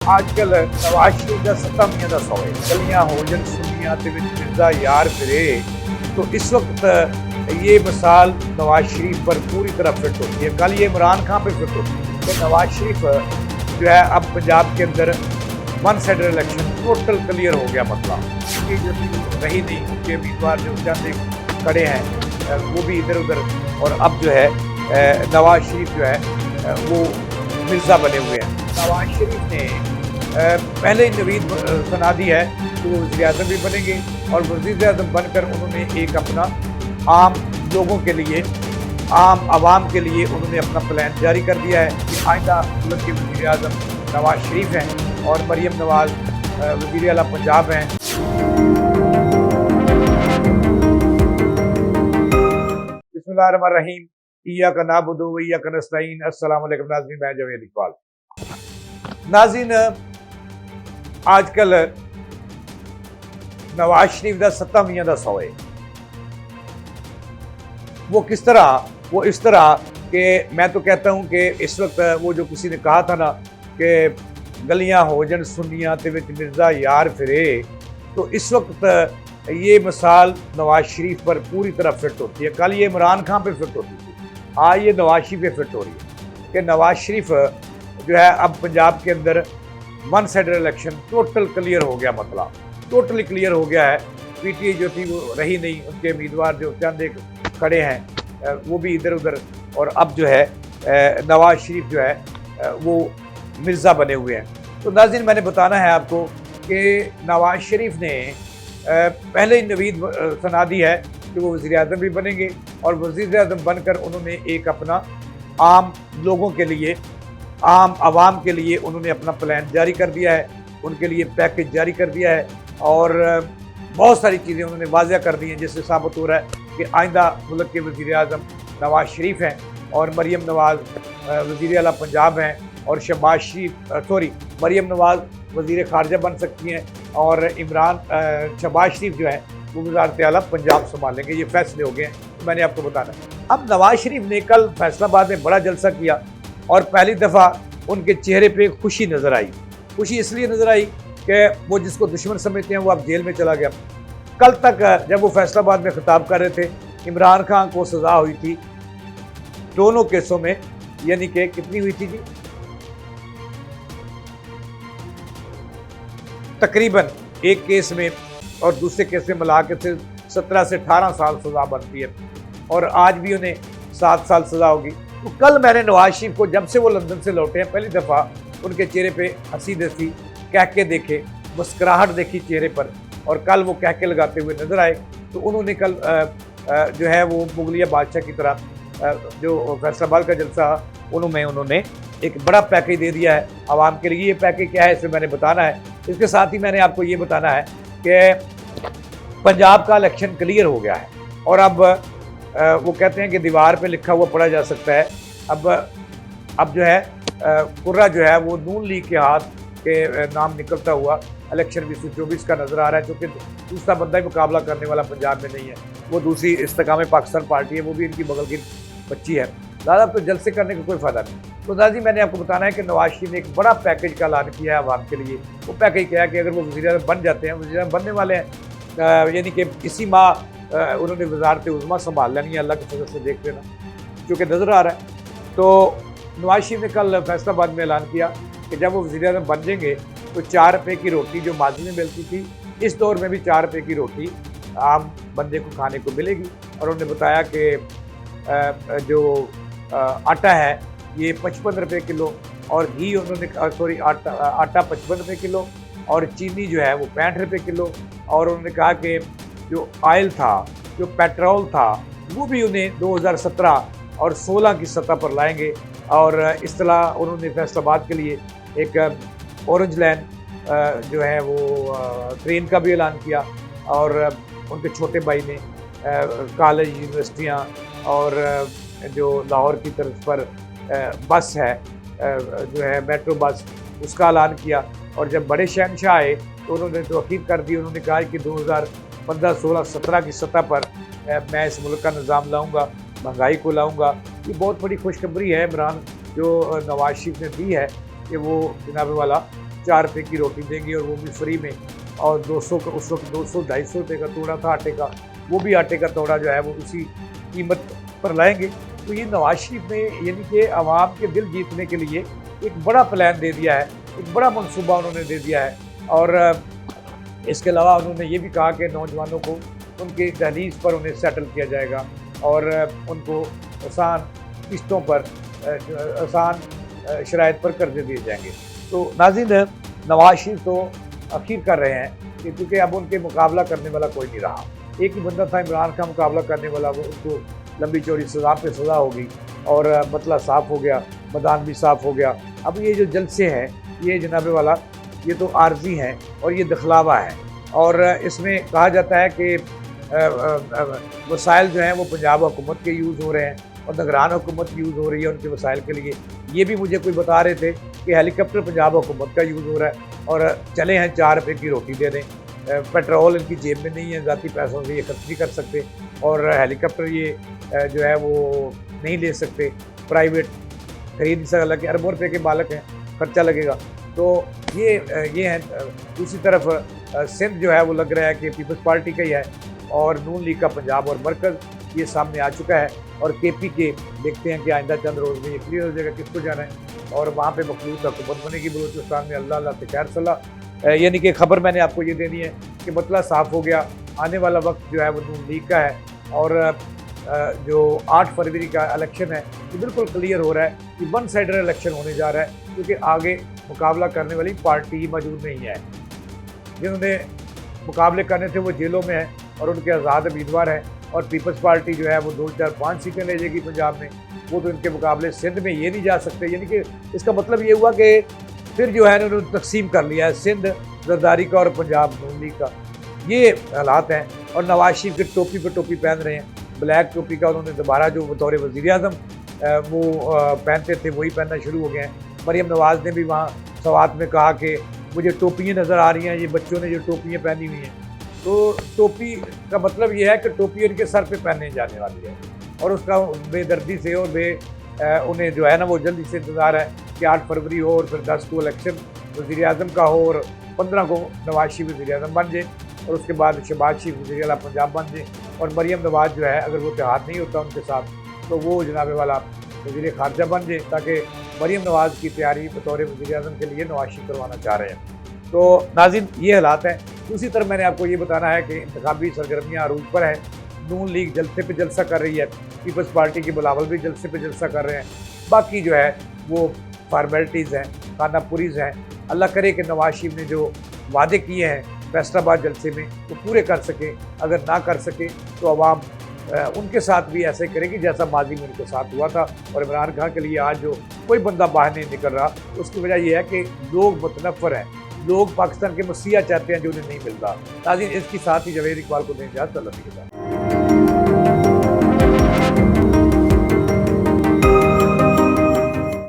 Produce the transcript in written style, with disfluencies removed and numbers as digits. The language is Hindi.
आजकल नवाज शरीफ का 7 ਮਹੀਨਿਆਂ ਦਾ ਸੌ ਹੈ ਗਲੀਆਂ ਹੋ ਜਨ ਸੁਨੀਆਂ ਤੇ ਵਿੱਚ ਮਿਰਜ਼ਾ यार फिरे। तो इस वक्त ये मिसाल नवाज शरीफ पर पूरी तरह फिट होती है। कल ये इमरान खान पे फिट होती है कि नवाज शरीफ जो है अब पंजाब के अंदर one side election total clear हो गया। मतलब ये जो रही नहीं, उनके उम्मीदवार जो चंद खड़े हैं वो भी इधर उधर, और अब जो है नवाज शरीफ जो है वो मिर्ज़ा बने हुए हैं। नवाज शरीफ ने पहले ही नवीद सुना दी है कि वो वज़ीर आज़म भी बनेंगे, और वज़ीर आज़म बनकर उन्होंने एक अपना आम लोगों के लिए, आम आवाम के लिए उन्होंने अपना प्लान जारी कर दिया है कि आइंदा मुल्क के वज़ीर आज़म नवाज शरीफ हैं और मरीम नवाज वज़ीर आला पंजाब हैं। बिस्मिल्लाहिर्रहमानिर्रहीम, इय्याका नअबुदु व इय्याका नस्तईन। अस्सलामु अलैकुम नाज़रीन, मैं जावेद इकबाल। नाज़रीन, आजकल नवाज शरीफ का 7 ਮਹੀਨਿਆਂ ਦਾ सौ है। वो किस तरह, वो इस तरह कि मैं तो कहता हूँ कि इस वक्त वो जो किसी ने कहा था ना कि गलियां हो जन सुनियां ते विच मिर्ज़ा यार फिरे, तो इस वक्त ये मिसाल नवाज शरीफ पर पूरी तरह फिट होती है। कल ये इमरान खान पे फिट होती थी, आज ये नवाज शरीफ पे फिट हो रही है कि नवाज शरीफ जो है अब पंजाब के अंदर one side election total clear हो गया। मतलब टोटली क्लियर हो गया है। पीटीआई जो थी वो रही नहीं, उनके उम्मीदवार जो चंद खड़े हैं वो भी इधर उधर, और अब जो है नवाज शरीफ जो है वो मिर्ज़ा बने हुए हैं। तो नाज़रीन, मैंने बताना है आपको कि नवाज शरीफ ने पहले ही नवीद सुना दी है कि वो वज़ीर आज़म भी बनेंगे, और वज़ीर आज़म बनकर उन्होंने एक अपना आम लोगों के लिए, आम आवाम के लिए उन्होंने अपना प्लान जारी कर दिया है, उनके लिए पैकेज जारी कर दिया है, और बहुत सारी चीज़ें उन्होंने वाज़ह कर दी हैं, जिससे साबित हो रहा है कि आइंदा मुल्क के वज़ीर आज़म नवाज शरीफ हैं और मरीम नवाज वज़ीर आला पंजाब हैं, और शहबाज शरीफ मरीम नवाज वज़ीर ख़ारजा बन सकती हैं, और शहबाज शरीफ जो है वो वज़ारत आला पंजाब संभालेंगे। ये फैसले हो गए हैं, तो मैंने आपको बताना है। अब नवाज शरीफ ने कल फैसलाबाद में बड़ा जलसा किया, और पहली दफ़ा उनके चेहरे पे खुशी नज़र आई। खुशी इसलिए नज़र आई कि वो जिसको दुश्मन समझते हैं वो अब जेल में चला गया। कल तक जब वो फैसलाबाद में खिताब कर रहे थे, इमरान खान को सज़ा हुई थी दोनों केसों में, यानी कि कितनी हुई थी जी, तकरीबन एक केस में और दूसरे केस में मिला के 17 से 18 साल सज़ा बनती है, और आज भी उन्हें 7 साल सज़ा होगी। तो कल मैंने नवाज शरीफ को, जब से वो लंदन से लौटे हैं, पहली दफ़ा उनके चेहरे पे हंसी दस्ती, कहके देखे, मुस्कुराहट देखी चेहरे पर, और कल वो कहके लगाते हुए नज़र आए। तो उन्होंने कल जो है वो मुगलिया बादशाह की तरह जो फैसलाबाद का जलसा उन्होंने एक बड़ा पैकेज दे दिया है आवाम के लिए। ये पैकेज क्या है, इसे मैंने बताना है। इसके साथ ही मैंने आपको ये बताना है कि पंजाब का इलेक्शन क्लियर हो गया है, और अब वो कहते हैं कि दीवार पे लिखा हुआ पढ़ा जा सकता है। अब जो है कुर्रा जो है वो नून लीग के हाथ के नाम निकलता हुआ इलेक्शन 2024 का नज़र आ रहा है, क्योंकि दूसरा बंदा ही मुकाबला करने वाला पंजाब में नहीं है। वो दूसरी इस्तेकाम पाकिस्तान पार्टी है, वो भी इनकी बगल की बच्ची है। ज़्यादा तो जलसे करने का कोई फ़ायदा नहीं। तो नाज़रीन, मैंने आपको बताना है कि नवाज शरीफ ने एक बड़ा पैकेज का ऐलान किया है आवाम के लिए। वो पैकेज क्या है कि अगर वो वज़ीर आज़म बन जाते हैं, वज़ीर आज़म बनने वाले हैं, यानी कि इसी माह उन्होंने वज़ारत उज़्मा संभाल लेनी है, अल्लाह के फजल से देख लेना, क्योंकि नज़र आ रहा है। तो नवाज शरीफ ने कल फैसलाबाद में ऐलान किया कि जब वो वज़ीर आज़म बन जाएंगे तो 4 रुपये की रोटी जो माजी में मिलती थी, इस दौर में भी 4 रुपये की रोटी आम बंदे को खाने को मिलेगी। और उन्होंने बताया कि जो आटा है ये 55 रुपये किलो, और घी आटा 55 रुपये किलो, और चीनी जो है वो 65 रुपये किलो। और उन्होंने कहा कि जो ऑयल था, जो पेट्रोल था, वो भी उन्हें 2017 और 16 की सतह पर लाएंगे। और इस तरह उन्होंने फैसलाबाद के लिए एक ऑरेंज लाइन जो है वो ट्रेन का भी ऐलान किया, और उनके छोटे भाई ने कॉलेज, यूनिवर्सिटियाँ और जो लाहौर की तरफ पर बस है जो है मेट्रो बस, उसका ऐलान किया। और जब बड़े शहनशाह आए तो उन्होंने तौकीद कर दी। उन्होंने कहा कि 2015, 16, 17 की सतह पर मैं इस मुल्क का निज़ाम लाऊँगा, महंगाई को लाऊँगा। ये बहुत बड़ी खुशखबरी है इमरान जो नवाज शरीफ ने दी है कि वो जनाब वाला 4 रुपये की रोटी देंगे और वो भी फ्री में। और 200 का उस वक्त 200-250 रुपये का तोड़ा था आटे का, वो भी आटे का तोड़ा जो है वो उसी कीमत पर लाएंगे। तो ये नवाज शरीफ ने यानी कि आवाम के दिल जीतने के लिए एक बड़ा प्लान दे दिया है, एक बड़ा मनसूबा उन्होंने दे दिया है। और इसके अलावा उन्होंने ये भी कहा कि नौजवानों को उनके दहलीज पर उन्हें सेटल किया जाएगा और उनको आसान किस्तों पर आसान शराइत पर कर्जे दिए जाएंगे। तो नाज़रीन, नवाज शरीफ तो अखीर कर रहे हैं कि क्योंकि अब उनके मुकाबला करने वाला कोई नहीं रहा। एक ही बंदा था इमरान का मुकाबला करने वाला, वो उसको लंबी चौड़ी सज़ा पे सज़ा होगी और मतला साफ़ हो गया, मैदान भी साफ़ हो गया। अब ये जो जलसे हैं ये जनाब वाला ये तो आर्जी हैं और ये दखलावा है। और इसमें कहा जाता है कि वसाइल जो हैं वो पंजाब हुकूमत के यूज़ हो रहे हैं और निगरान हुकूमत यूज़ हो रही है उनके वसाइल के लिए। ये भी मुझे कोई बता रहे थे कि हेलीकॉप्टर पंजाब हुकूमत का यूज़ हो रहा है और चले हैं 4 रुपये की रोटी दे दें। पेट्रोल इनकी जेब में नहीं है, ज़ाती पैसों से ये खर्च नहीं कर सकते और हेलीकॉप्टर ये जो है वो नहीं ले सकते, प्राइवेट खरीद नहीं सकते, हालांकि अरबों रुपये के मालिक हैं, खर्चा लगेगा। तो ये हैं। दूसरी तरफ सिंध जो है वो लग रहा है कि पीपल्स पार्टी का ही है और नून लीग का पंजाब और मरकज़ ये सामने आ चुका है। और KP के देखते हैं कि आइंदा चंद रोज़ में ये क्लियर हो जाएगा किसको जाना है और वहाँ पे मखलूत हुकूमत बनेगी बलूचिस्तान में। अल्लाह अल्लाह से खैर सलाह। यानी कि खबर मैंने आपको ये देनी है कि मतला साफ़ हो गया, आने वाला वक्त जो है वो नून लीग का है और जो 8 फरवरी का इलेक्शन है ये बिल्कुल क्लियर हो रहा है कि वन साइडर इलेक्शन होने जा रहा है, क्योंकि आगे मुकाबला करने वाली पार्टी ही मौजूद नहीं है। जिन्होंने मुकाबले करने थे वो जेलों में हैं और उनके आज़ाद उम्मीदवार हैं और पीपल्स पार्टी जो है वो 2, 4, 5 सीटें ले जाएगी पंजाब में, वो तो इनके मुकाबले सिंध में ये नहीं जा सकते। यानी कि इसका मतलब ये हुआ कि फिर जो है उन्होंने तकसीम कर लिया है सिंध जरदारी का और पंजाब नून लीग का, ये हालात हैं। और नवाज शरीफ के टोपी पर टोपी पहन रहे हैं, ब्लैक टोपी का उन्होंने दोबारा जो बतौर वज़ीर आज़म वो पहनते थे वही पहनना शुरू हो गए हैं। मरीम नवाज़ ने भी वहाँ सवात में कहा कि मुझे टोपियाँ नज़र आ रही हैं, ये बच्चों ने जो टोपियाँ पहनी हुई हैं। तो टोपी का मतलब ये है कि टोपी उनके सर पे पहनने जाने वाली है और उसका बेदर्दी से और उन्हें जो है ना वो जल्दी से इंतज़ार है कि 8 फरवरी हो और फिर 10 को इलेक्शन वज़ीर आज़म का हो और 15 को नवाज शरीफ वज़ीर आज़म बन जाए और उसके बाद शहबाज शरीफ वज़ीर आला पंजाब बन जाए और मरीम नवाज़ जो है अगर वो इत्तेहाद नहीं होता उनके साथ तो वो जनाब वाला वज़ीर ख़ारजा बन जाए, ताकि मरीम नवाज़ की तैयारी बतौर वज़ीर आज़म के लिए नवाज शरीफ करवाना चाह रहे हैं। तो नाज़रीन, ये हालात हैं। दूसरी तरफ मैंने आपको ये बताना है कि इंतखाबी सरगर्मियाँ अरूज पर हैं। नून लीग जलसे पे जलसा कर रही है, पीपल्स पार्टी के बिलावल भी जलसे पे जलसा कर रहे हैं, बाकी जो है वो फार्मेलिटीज़ हैं, खाना पुरीज़ हैं। अल्लाह करे कि नवाज शरीफ ने जो वादे किए हैं फैसलाबाद जलसे में वो पूरे कर सके, अगर ना कर सके तो अवाम उनके साथ भी ऐसे करेगी जैसा माजी में उनके साथ हुआ था। और इमरान खान के लिए आज जो कोई बंदा बाहर नहीं निकल रहा, उसकी वजह यह है कि लोग मुतनफ़र हैं, लोग पाकिस्तान के मसीहा चाहते हैं जो उन्हें नहीं मिलता। नाज़रीन, इसकी साथ ही जवेद इकबाल को दें इजाज़त। अल्लाह के साथ।